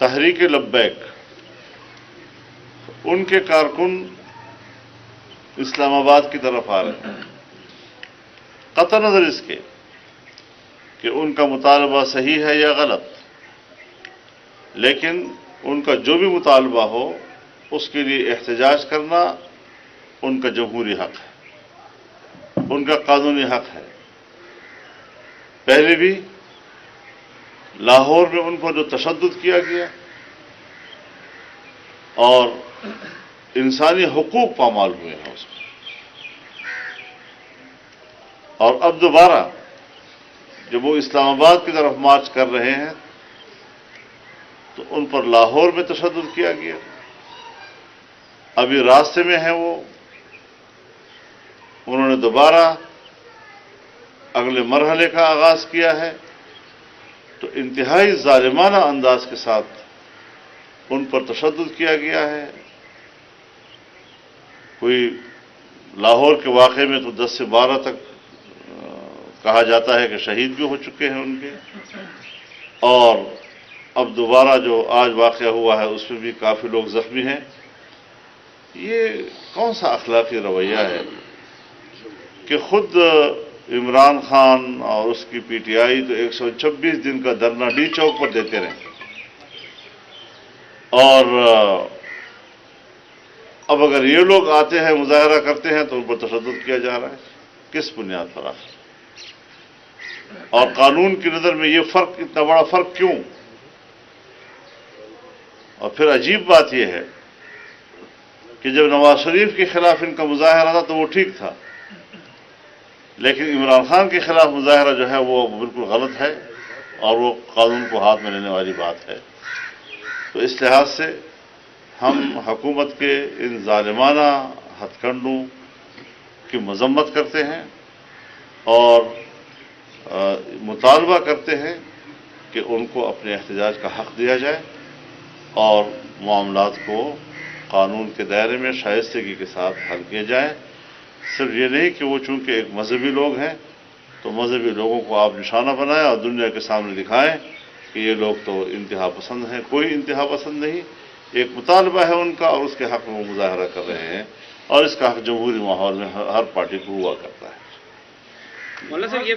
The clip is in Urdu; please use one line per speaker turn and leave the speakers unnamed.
تحریک لبیک ان کے کارکن اسلام آباد کی طرف آ رہے ہیں، قطع نظر اس کے کہ ان کا مطالبہ صحیح ہے یا غلط، لیکن ان کا جو بھی مطالبہ ہو اس کے لیے احتجاج کرنا ان کا جمہوری حق ہے، ان کا قانونی حق ہے۔ پہلے بھی لاہور میں ان پر جو تشدد کیا گیا اور انسانی حقوق پامال ہوئے ہیں اس میں، اور اب دوبارہ جب وہ اسلام آباد کی طرف مارچ کر رہے ہیں تو ان پر لاہور میں تشدد کیا گیا، ابھی راستے میں ہیں وہ، انہوں نے دوبارہ اگلے مرحلے کا آغاز کیا ہے، تو انتہائی ظالمانہ انداز کے ساتھ ان پر تشدد کیا گیا ہے۔ کوئی لاہور کے واقعے میں تو 10 سے 12 تک کہا جاتا ہے کہ شہید بھی ہو چکے ہیں ان کے، اور اب دوبارہ جو آج واقعہ ہوا ہے اس میں بھی کافی لوگ زخمی ہیں۔ یہ کون سا اخلاقی رویہ ہے کہ خود عمران خان اور اس کی پی ٹی آئی تو 126 دن کا دھرنا ڈی چوک پر دیتے رہے، اور اب اگر یہ لوگ آتے ہیں مظاہرہ کرتے ہیں تو ان پر تشدد کیا جا رہا ہے، کس بنیاد پر آخر؟ اور قانون کی نظر میں یہ فرق، اتنا بڑا فرق کیوں؟ اور پھر عجیب بات یہ ہے کہ جب نواز شریف کے خلاف ان کا مظاہرہ تھا تو وہ ٹھیک تھا، لیکن عمران خان کے خلاف مظاہرہ جو ہے وہ بالکل غلط ہے اور وہ قانون کو ہاتھ میں لینے والی بات ہے۔ تو اس لحاظ سے ہم حکومت کے ان ظالمانہ ہتھ کنڈوں کی مذمت کرتے ہیں اور مطالبہ کرتے ہیں کہ ان کو اپنے احتجاج کا حق دیا جائے اور معاملات کو قانون کے دائرے میں شائستگی کے ساتھ حل کیے جائیں۔ صرف یہ نہیں کہ وہ چونکہ ایک مذہبی لوگ ہیں تو مذہبی لوگوں کو آپ نشانہ بنائیں اور دنیا کے سامنے دکھائیں کہ یہ لوگ تو انتہا پسند ہیں۔ کوئی انتہا پسند نہیں، ایک مطالبہ ہے ان کا اور اس کے حق میں وہ مظاہرہ کر رہے ہیں، اور اس کا حق جمہوری ماحول میں ہر پارٹی کو ہوا کرتا ہے۔
مولانا صاحب یہ